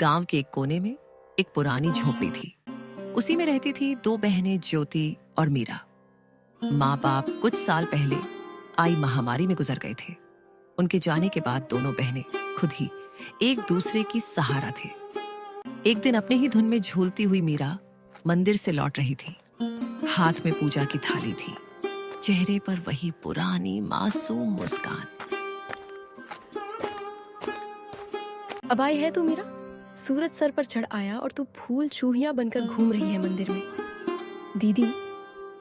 गांव के एक कोने में एक पुरानी झोपड़ी थी। उसी में रहती थी दो बहनें, ज्योति और मीरा। माँ बाप कुछ साल पहले आई महामारी में गुजर गए थे। उनके जाने के बाद दोनों बहनें खुद ही एक दूसरे की सहारा थे। एक दिन अपने ही धुन में झूलती हुई मीरा मंदिर से लौट रही थी। हाथ में पूजा की थाली थी, चेहरे पर वही पुरानी मासूम मुस्कान। अब आई है तू मीरा? सूरज सर पर चढ़ आया और तू फूल चूहिया बनकर घूम रही है मंदिर में। दीदी,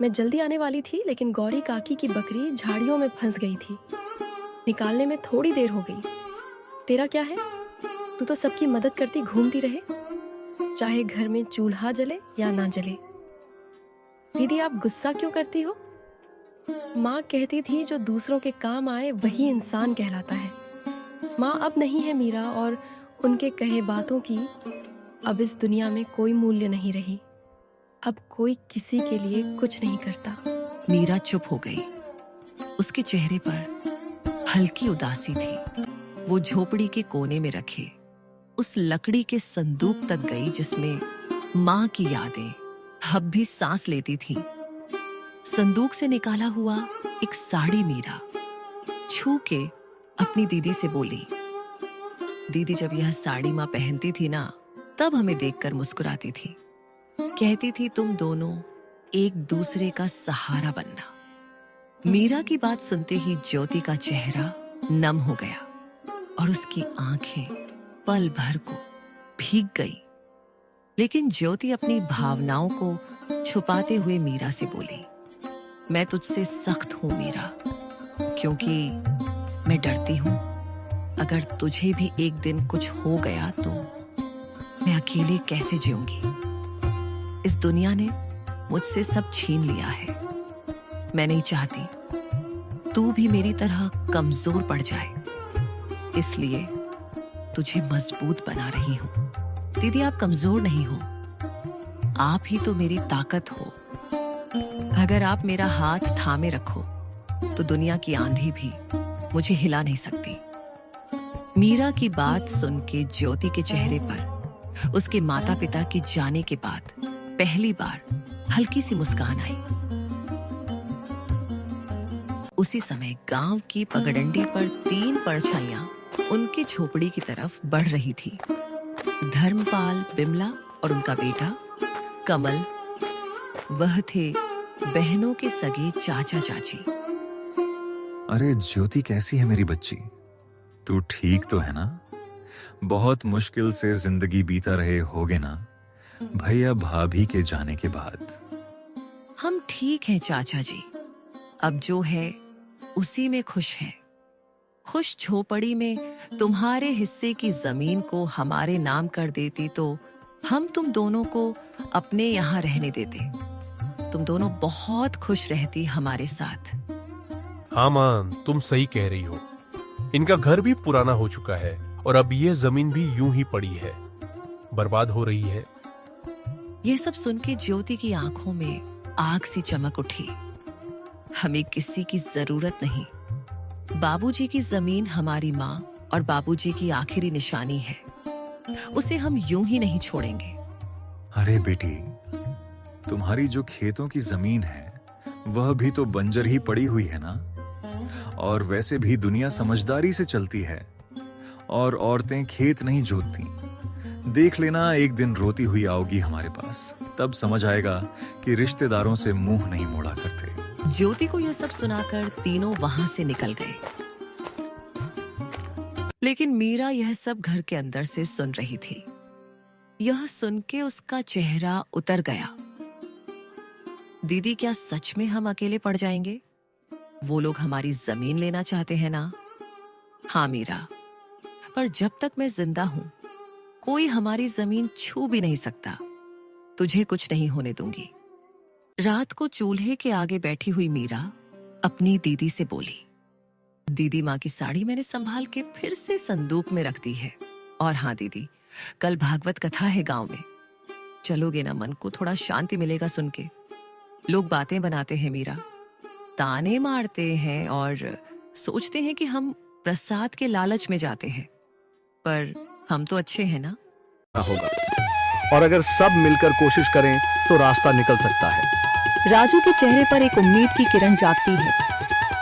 मैं जल्दी आने वाली थी, लेकिन गौरी काकी की बकरी झाड़ियों में फंस गई थी। निकालने में थोड़ी देर हो गई। तेरा क्या है? तू तो सबकी मदद करती घूमती रहे, चाहे घर में चूल्हा जले या ना जले। दीदी, आप गुस्सा क्यों करती हो? माँ कहती थी जो दूसरों के काम आए वही इंसान कहलाता है। माँ अब नहीं है मीरा, और उनके कहे बातों की अब इस दुनिया में कोई मूल्य नहीं रही। अब कोई किसी के लिए कुछ नहीं करता। मीरा चुप हो गई। उसके चेहरे पर हल्की उदासी थी। वो झोपड़ी के कोने में रखे उस लकड़ी के संदूक तक गई जिसमें माँ की यादें अब भी सांस लेती थीं। संदूक से निकाला हुआ एक साड़ी मीरा छू के अपनी दीदी से बोली, दीदी, जब यह साड़ी माँ पहनती थी ना, तब हमें देखकर मुस्कुराती थी। कहती थी तुम दोनों एक दूसरे का सहारा बनना। मीरा की बात सुनते ही ज्योति का चेहरा नम हो गया और उसकी आंखें पल भर को भीग गई। लेकिन ज्योति अपनी भावनाओं को छुपाते हुए मीरा से बोली, मैं तुझसे सख्त हूं मीरा, क्योंकि मैं डरती हूं अगर तुझे भी एक दिन कुछ हो गया तो मैं अकेले कैसे जीऊंगी। इस दुनिया ने मुझसे सब छीन लिया है। मैं नहीं चाहती तू भी मेरी तरह कमजोर पड़ जाए, इसलिए तुझे मजबूत बना रही हूं। दीदी, आप कमजोर नहीं हो, आप ही तो मेरी ताकत हो। अगर आप मेरा हाथ थामे रखो तो दुनिया की आंधी भी मुझे हिला नहीं सकती। मीरा की बात सुन के ज्योति के चेहरे पर उसके माता पिता के जाने के बाद पहली बार हल्की सी मुस्कान आई। उसी समय गांव की पगडंडी पर 3 परछाइयां उनकी झोपड़ी की तरफ बढ़ रही थी। धर्मपाल, बिमला और उनका बेटा कमल, वह थे बहनों के सगे चाचा चाची। अरे ज्योति, कैसी है मेरी बच्ची? तू ठीक तो है ना? बहुत मुश्किल से जिंदगी बीता रहे होगे ना भैया भाभी के जाने के बाद? हम ठीक हैं चाचा जी, अब जो है उसी में खुश हैं। खुश झोपड़ी में तुम्हारे हिस्से की जमीन को हमारे नाम कर देती तो हम तुम दोनों को अपने यहाँ रहने देते। तुम दोनों बहुत खुश रहती हमारे साथ। हाँ मां, तुम सही कह रही हो। इनका घर भी पुराना हो चुका है और अब ये जमीन भी यूं ही पड़ी है, बर्बाद हो रही है। ये सब सुन के ज्योति की आंखों में आग सी चमक उठी। हमें किसी की जरूरत नहीं। बाबूजी की जमीन हमारी माँ और बाबूजी की आखिरी निशानी है, उसे हम यूं ही नहीं छोड़ेंगे। अरे बेटी, तुम्हारी जो खेतों की जमीन है वह भी तो बंजर ही पड़ी हुई है ना। और वैसे भी दुनिया समझदारी से चलती है और औरतें खेत नहीं जोतती। देख लेना, एक दिन रोती हुई आओगी हमारे पास, तब समझ आएगा कि रिश्तेदारों से मुंह नहीं मोड़ा करते। ज्योति को यह सब सुनाकर तीनों वहां से निकल गए। लेकिन मीरा यह सब घर के अंदर से सुन रही थी। यह सुन के उसका चेहरा उतर गया। दीदी, क्या सच में हम अकेले पड़ जाएंगे? वो लोग हमारी जमीन लेना चाहते हैं ना? हाँ मीरा, पर जब तक मैं जिंदा हूं कोई हमारी जमीन छू भी नहीं सकता। तुझे कुछ नहीं होने दूंगी। रात को चूल्हे के आगे बैठी हुई मीरा अपनी दीदी से बोली, दीदी, माँ की साड़ी मैंने संभाल के फिर से संदूक में रख दी है। और हाँ दीदी, कल भागवत कथा है गांव में, चलोगे ना? मन को थोड़ा शांति मिलेगा सुन के। लोग बातें बनाते हैं मीरा, ताने मारते हैं और सोचते हैं कि हम प्रसाद के लालच में जाते हैं, पर हम तो अच्छे हैं ना। होगा, और अगर सब मिलकर कोशिश करें तो रास्ता निकल सकता है। राजू के चेहरे पर एक उम्मीद की किरण जागती है।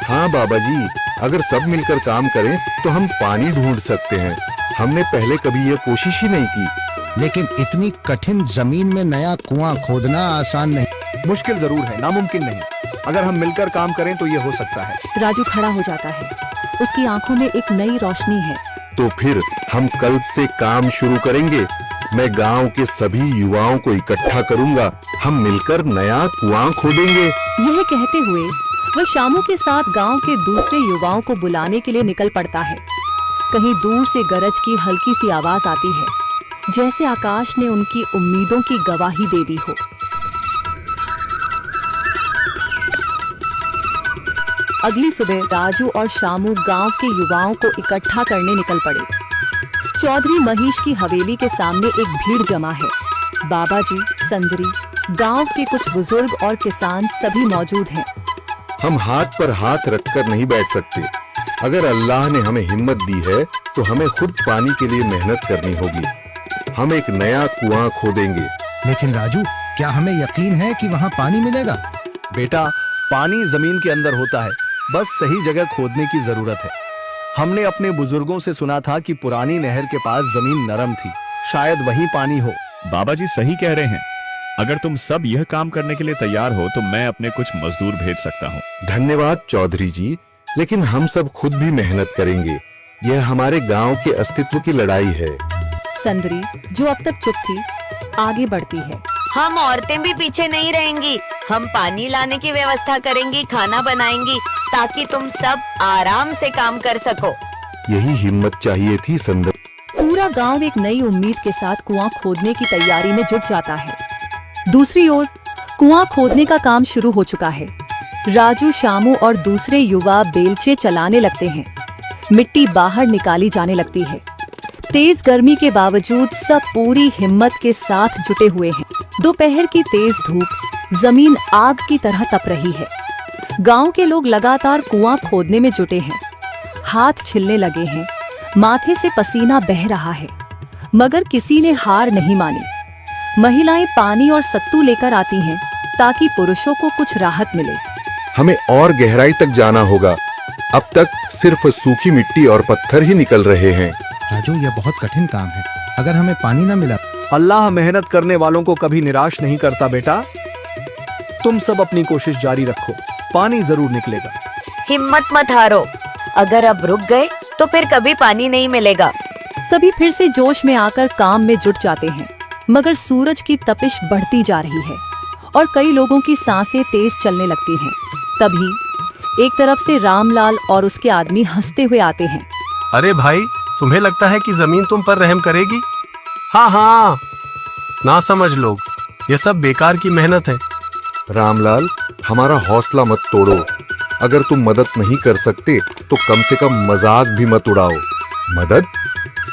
हाँ बाबा जी, अगर सब मिलकर काम करें तो हम पानी ढूंढ सकते हैं। हमने पहले कभी ये कोशिश ही नहीं की। लेकिन इतनी कठिन जमीन में नया कुआं खोदना आसान नहीं। मुश्किल जरूर है, नामुमकिन नहीं। अगर हम मिलकर काम करें तो ये हो सकता है। राजू खड़ा हो जाता है, उसकी आंखों में एक नई रोशनी है। तो फिर हम कल से काम शुरू करेंगे। मैं गांव के सभी युवाओं को इकट्ठा करूंगा, हम मिलकर नया कुआं खोदेंगे। यह कहते हुए वह शामू के साथ गांव के दूसरे युवाओं को बुलाने के लिए निकल पड़ता है। कहीं दूर से गरज की हल्की सी आवाज आती है, जैसे आकाश ने उनकी उम्मीदों की गवाही दे दी हो। अगली सुबह राजू और शामू गांव के युवाओं को इकट्ठा करने निकल पड़े। चौधरी महेश की हवेली के सामने एक भीड़ जमा है। बाबा जी, संदरी, गांव के कुछ बुजुर्ग और किसान सभी मौजूद हैं। हम हाथ पर हाथ रखकर नहीं बैठ सकते। अगर अल्लाह ने हमें हिम्मत दी है तो हमें खुद पानी के लिए मेहनत करनी होगी। हम एक नया कुआं खोदेंगे। लेकिन राजू, क्या हमें यकीन है कि वहाँ पानी मिलेगा? बेटा, पानी जमीन के अंदर होता है, बस सही जगह खोदने की जरूरत है। हमने अपने बुजुर्गों से सुना था कि पुरानी नहर के पास जमीन नरम थी, शायद वहीं पानी हो। बाबा जी सही कह रहे हैं। अगर तुम सब यह काम करने के लिए तैयार हो तो मैं अपने कुछ मजदूर भेज सकता हूँ। धन्यवाद चौधरी जी, लेकिन हम सब खुद भी मेहनत करेंगे। यह हमारे गांव के अस्तित्व की लड़ाई है। संदरी, जो अब तक चुप थी, आगे बढ़ती है। हम औरतें भी पीछे नहीं रहेंगी। हम पानी लाने की व्यवस्था करेंगी, खाना बनाएंगी, ताकि तुम सब आराम से काम कर सको। यही हिम्मत चाहिए थी संदर। पूरा गांव एक नई उम्मीद के साथ कुआं खोदने की तैयारी में जुट जाता है। दूसरी ओर कुआं खोदने का काम शुरू हो चुका है। राजू, शामू और दूसरे युवा बेलचे चलाने लगते हैं। मिट्टी बाहर निकाली जाने लगती है। तेज गर्मी के बावजूद सब पूरी हिम्मत के साथ जुटे हुए हैं। दोपहर की तेज धूप जमीन आग की तरह तप रही है। गांव के लोग लगातार कुआं खोदने में जुटे हैं। हाथ छिलने लगे हैं, माथे से पसीना बह रहा है, मगर किसी ने हार नहीं मानी। महिलाएं पानी और सत्तू लेकर आती हैं ताकि पुरुषों को कुछ राहत मिले। हमें और गहराई तक जाना होगा। अब तक सिर्फ सूखी मिट्टी और पत्थर ही निकल रहे हैं। राजू, यह बहुत कठिन काम है। अगर हमें पानी न मिला। अल्लाह मेहनत करने वालों को कभी निराश नहीं करता बेटा। तुम सब अपनी कोशिश जारी रखो, पानी जरूर निकलेगा। हिम्मत मत हारो। अगर अब रुक गए तो फिर कभी पानी नहीं मिलेगा। सभी फिर से जोश में आकर काम में जुट जाते हैं, मगर सूरज की तपिश बढ़ती जा रही है और कई लोगों की सांसें तेज चलने लगती हैं। तभी एक तरफ से रामलाल और उसके आदमी हंसते हुए आते हैं। अरे भाई, तुम्हें लगता है कि जमीन तुम पर रहम करेगी? हाँ हाँ, ना समझ लोग, ये सब बेकार की मेहनत है। रामलाल, हमारा हौसला मत तोड़ो। अगर तुम मदद नहीं कर सकते तो कम से कम मजाक भी मत उड़ाओ। मदद?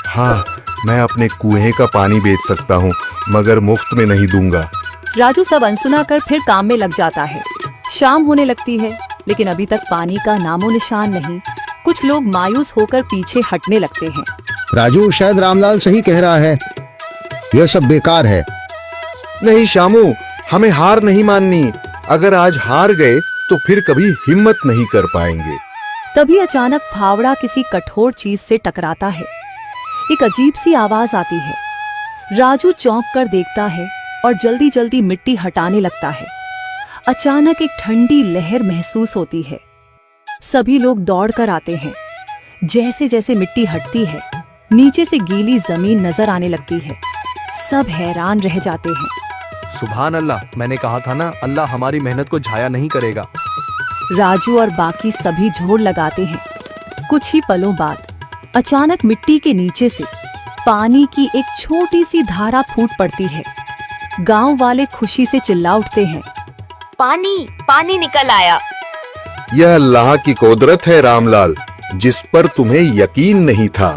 हाँ, मैं अपने कुएं का पानी बेच सकता हूँ, मगर मुफ्त में नहीं दूंगा। राजू सब अनसुना कर फिर काम में लग जाता है। शाम होने लगती है, लेकिन अभी तक पानी का नामो निशान नहीं। कुछ लोग मायूस होकर पीछे हटने लगते हैं। राजू, शायद रामलाल सही कह रहा है, यह सब बेकार है। नहीं शामू, हमें हार नहीं माननी। अगर आज हार गए तो फिर कभी हिम्मत नहीं कर पाएंगे। तभी अचानक फावड़ा किसी कठोर चीज से टकराता है। एक अजीब सी आवाज आती है। राजू चौंक कर देखता है और जल्दी जल्दी मिट्टी हटाने लगता है। अचानक एक ठंडी लहर महसूस होती है। सभी लोग दौड़कर आते हैं। जैसे जैसे मिट्टी हटती है, नीचे से गीली जमीन नजर आने लगती है। सब हैरान रह जाते हैं। सुभान अल्लाह, मैंने कहा था ना, अल्लाह हमारी मेहनत को जाया नहीं करेगा। राजू और बाकी सभी जोर लगाते हैं। कुछ ही पलों बाद अचानक मिट्टी के नीचे से पानी की एक छोटी सी धारा फूट पड़ती है। गांव वाले खुशी से चिल्ला उठते हैं। पानी, पानी निकल आया। यह अल्लाह की कुदरत है रामलाल, जिस पर तुम्हें यकीन नहीं था।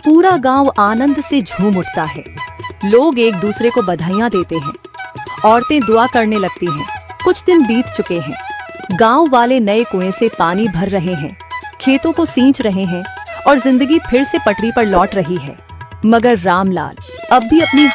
पूरा गांव आनंद से झूम उठता है। लोग एक दूसरे को बधाइयां देते हैं। औरतें दुआ करने लगती हैं। कुछ दिन बीत चुके हैं। गांव वाले नए कुएं से पानी भर रहे हैं, खेतों को सींच रहे हैं और जिंदगी फिर से पटरी पर लौट रही है। मगर रामलाल अब भी अपनी